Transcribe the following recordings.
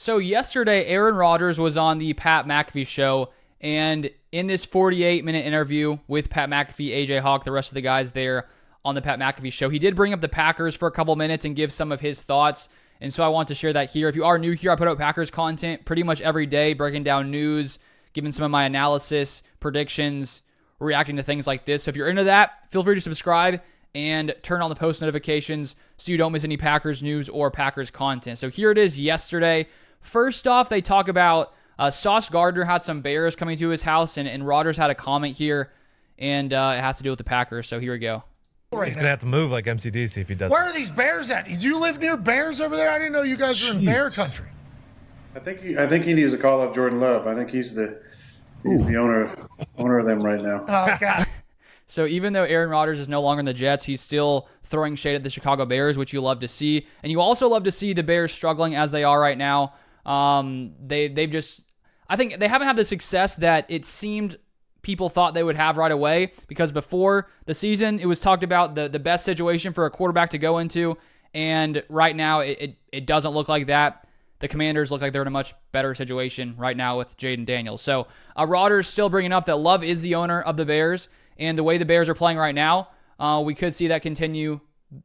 So yesterday, Aaron Rodgers was on the Pat McAfee show, and in this 48-minute interview with Pat McAfee, AJ Hawk, the rest of the guys there on the Pat McAfee show, he did bring up the Packers for a couple minutes and give some of his thoughts, and so I want to share that here. If you are new here, I put out Packers content pretty much every day, breaking down news, giving some of my analysis, predictions, reacting to things like this. So if you're into that, feel free to subscribe and turn on the post notifications so you don't miss any Packers news or Packers content. So here it is yesterday. First off, they talk about Sauce Gardner had some Bears coming to his house, and Rodgers had a comment here, and it has to do with the Packers. So here we go. He's going to have to move like MCDC if he does. Where are these Bears at? Do you live near Bears over there? I didn't know you guys were in Bear country. I think he needs to call up Jordan Love. I think he's the owner of them right now. Oh, God. So even though Aaron Rodgers is no longer in the Jets, he's still throwing shade at the Chicago Bears, which you love to see. And you also love to see the Bears struggling as they are right now. They've just, I think they haven't had the success that it seemed people thought they would have right away, because before the season, it was talked about the best situation for a quarterback to go into. And right now it doesn't look like that. The Commanders look like they're in a much better situation right now with Jaden Daniels. So Rodgers still bringing up that Love is the owner of the Bears, and the way the Bears are playing right now, we could see that continue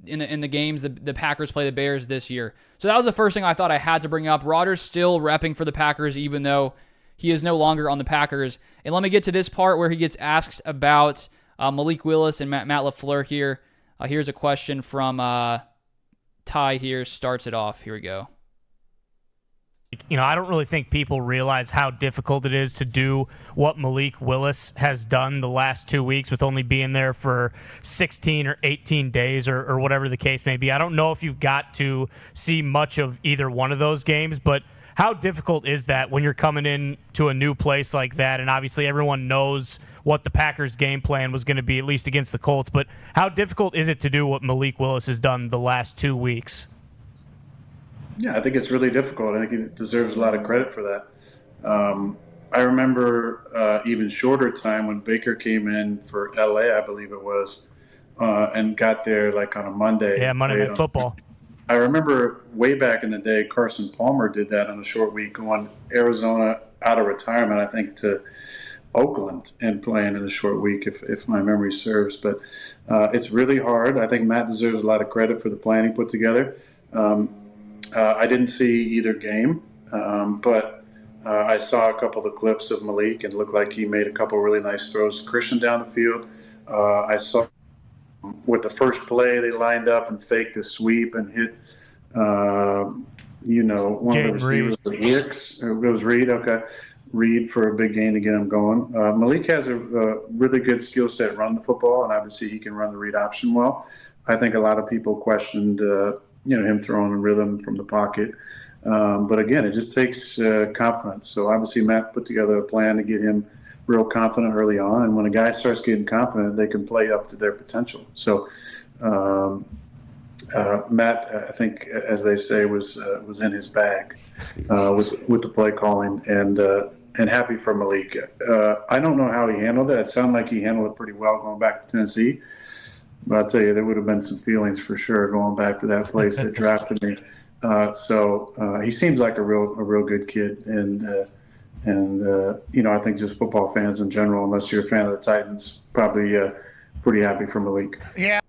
in the games the Packers play the Bears this year. So that was the first thing I thought I had to bring up. Rodgers still repping for the Packers, even though he is no longer on the Packers. And let me get to this part where he gets asked about Malik Willis and Matt LaFleur here. Here's a question from Ty here, starts it off. Here we go. I don't really think people realize how difficult it is to do what Malik Willis has done the last 2 weeks with only being there for 16 or 18 days or whatever the case may be. I don't know if you've got to see much of either one of those games, but how difficult is that when you're coming in to a new place like that? And obviously everyone knows what the Packers' game plan was going to be, at least against the Colts, but how difficult is it to do what Malik Willis has done the last 2 weeks? Yeah, I think it's really difficult. I think he deserves a lot of credit for that. I remember even shorter time when Baker came in for LA, I believe it was, and got there like on a Monday. Yeah, Monday Night Football. I remember way back in the day, Carson Palmer did that on a short week, going Arizona out of retirement, I think, to Oakland and playing in a short week, if my memory serves. But it's really hard. I think Matt deserves a lot of credit for the plan he put together. I didn't see either game, but I saw a couple of the clips of Malik, and it looked like he made a couple of really nice throws to Christian down the field. I saw with the first play, they lined up and faked a sweep and hit, one of the receivers, Wicks. It was Reed, okay. Reed for a big gain to get him going. Malik has a really good skill set running the football, and obviously he can run the read option well. I think a lot of people questioned him throwing a rhythm from the pocket. But again, it just takes confidence. So obviously Matt put together a plan to get him real confident early on. And when a guy starts getting confident, they can play up to their potential. So Matt, I think, as they say, was in his bag with the play calling, and happy for Malik. I don't know how he handled it. It sounded like he handled it pretty well going back to Tennessee. But I'll tell you, there would have been some feelings for sure going back to that place that drafted me. So he seems like a real good kid, and I think just football fans in general, unless you're a fan of the Titans, probably pretty happy for Malik. Yeah.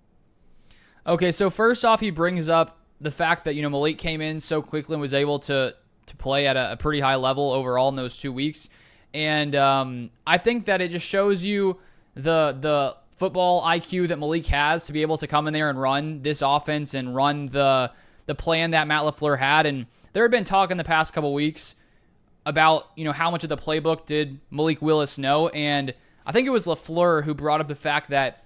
Okay, so first off, he brings up the fact that Malik came in so quickly and was able to play at a pretty high level overall in those 2 weeks, and I think that it just shows you the football IQ that Malik has to be able to come in there and run this offense and run the plan that Matt LaFleur had. And there had been talk in the past couple weeks about, how much of the playbook did Malik Willis know. And I think it was LaFleur who brought up the fact that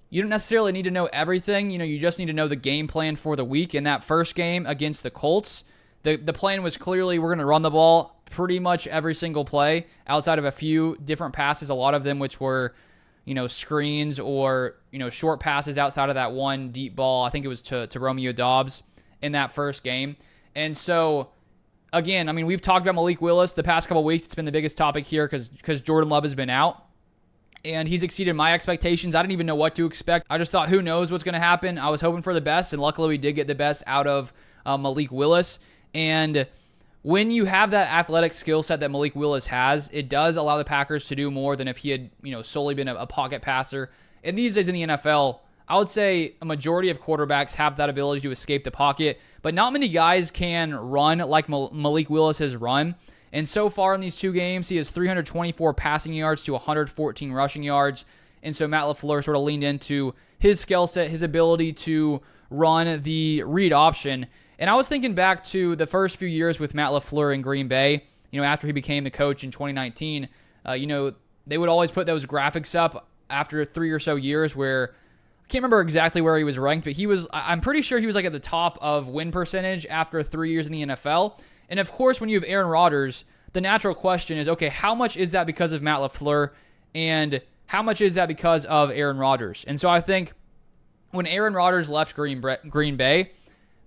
you don't necessarily need to know everything. You just need to know the game plan for the week. In that first game against the Colts, the plan was clearly we're going to run the ball pretty much every single play outside of a few different passes, a lot of them which were screens or, short passes outside of that one deep ball. I think it was to Romeo Doubs in that first game. And so, again, we've talked about Malik Willis the past couple of weeks. It's been the biggest topic here because Jordan Love has been out. And he's exceeded my expectations. I didn't even know what to expect. I just thought, who knows what's going to happen? I was hoping for the best, and luckily we did get the best out of Malik Willis. And when you have that athletic skill set that Malik Willis has, it does allow the Packers to do more than if he had, solely been a pocket passer. And these days in the NFL, I would say a majority of quarterbacks have that ability to escape the pocket, but not many guys can run like Malik Willis has run. And so far in these 2 games, he has 324 passing yards to 114 rushing yards. And so Matt LaFleur sort of leaned into his skill set, his ability to run the read option. And I was thinking back to the first few years with Matt LaFleur in Green Bay, after he became the coach in 2019, they would always put those graphics up after 3 or so years where I can't remember exactly where he was ranked, but I'm pretty sure he was like at the top of win percentage after 3 years in the NFL. And of course, when you have Aaron Rodgers, the natural question is, okay, how much is that because of Matt LaFleur and how much is that because of Aaron Rodgers? And so I think when Aaron Rodgers left Green Bay,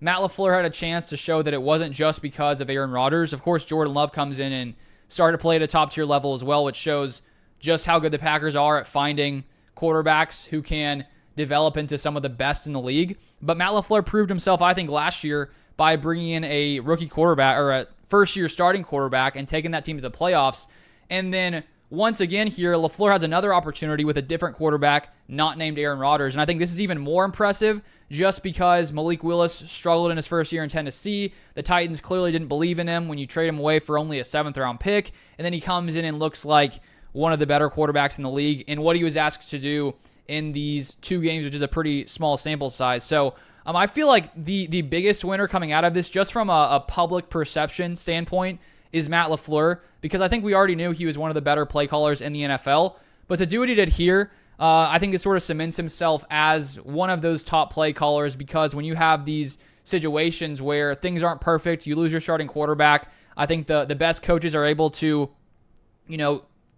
Matt LaFleur had a chance to show that it wasn't just because of Aaron Rodgers. Of course, Jordan Love comes in and started to play at a top-tier level as well, which shows just how good the Packers are at finding quarterbacks who can develop into some of the best in the league. But Matt LaFleur proved himself, I think, last year by bringing in a rookie quarterback or a first-year starting quarterback and taking that team to the playoffs. And then once again here, LaFleur has another opportunity with a different quarterback not named Aaron Rodgers. And I think this is even more impressive just because Malik Willis struggled in his first year in Tennessee. The Titans clearly didn't believe in him when you trade him away for only a 7th-round pick. And then he comes in and looks like one of the better quarterbacks in the league in what he was asked to do in these 2 games, which is a pretty small sample size. So I feel like the biggest winner coming out of this, just from a public perception standpoint, is Matt LaFleur, because I think we already knew he was one of the better play callers in the NFL. But to do what he did here, I think it sort of cements himself as one of those top play callers, because when you have these situations where things aren't perfect, you lose your starting quarterback, I think the best coaches are able to,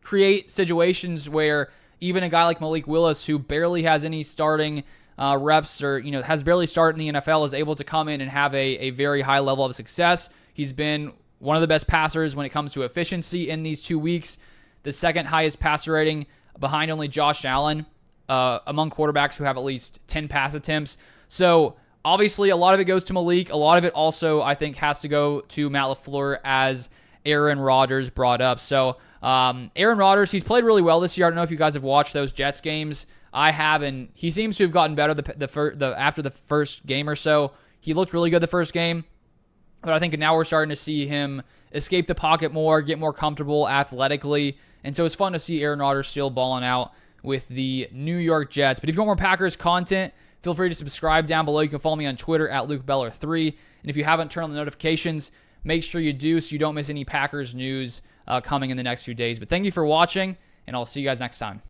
create situations where even a guy like Malik Willis, who barely has any starting reps or, has barely started in the NFL, is able to come in and have a very high level of success. He's been one of the best passers when it comes to efficiency in these 2 weeks, the second highest passer rating behind only Josh Allen among quarterbacks who have at least 10 pass attempts. So obviously a lot of it goes to Malik. A lot of it also, I think, has to go to Matt LaFleur, as Aaron Rodgers brought up. So Aaron Rodgers, he's played really well this year. I don't know if you guys have watched those Jets games. I have, and he seems to have gotten better after the first game or so. He looked really good the first game, but I think now we're starting to see him escape the pocket more, get more comfortable athletically, and so it's fun to see Aaron Rodgers still balling out with the New York Jets. But if you want more Packers content, feel free to subscribe down below. You can follow me on Twitter at LukeBeller3, and if you haven't turned on the notifications, make sure you do so you don't miss any Packers news coming in the next few days. But thank you for watching, and I'll see you guys next time.